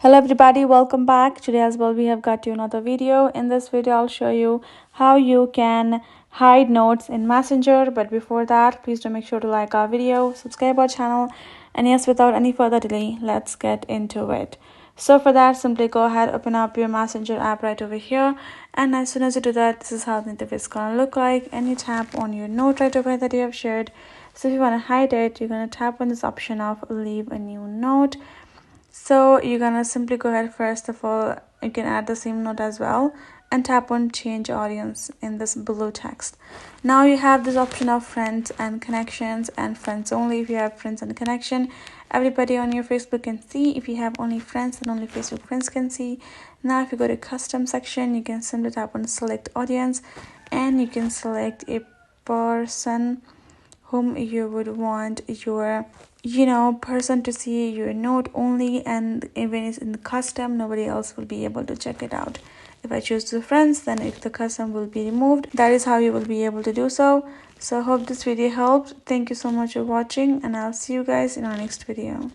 Hello everybody, welcome back. Today as well we have got you another video. In this video I'll show you how you can hide notes in Messenger. But before that, please do make sure to like our video, subscribe our channel, and yes, without any further delay, let's get into it. So for that, simply go ahead, open up your Messenger app right over here, and as soon as you do that, this is how the interface is gonna look like. And you tap on your note right over here that you have shared. So if you want to hide it, you're gonna tap on this option of leave a new note. So you're gonna simply go ahead, first of all you can add the same note as well, and tap on change audience in this blue text. Now you have this option of friends and connections, and friends only. If you have friends and connection, everybody on your Facebook can see. If you have only friends, then only Facebook friends can see. Now if you go to custom section, you can simply tap on select audience, and you can select a person whom you would want your person to see your note only, and even it's in the custom, nobody else will be able to check it out. If I choose the friends, then if the custom will be removed, that is how you will be able to do so. So I hope this video helped. Thank you so much for watching, and I'll see you guys in our next video.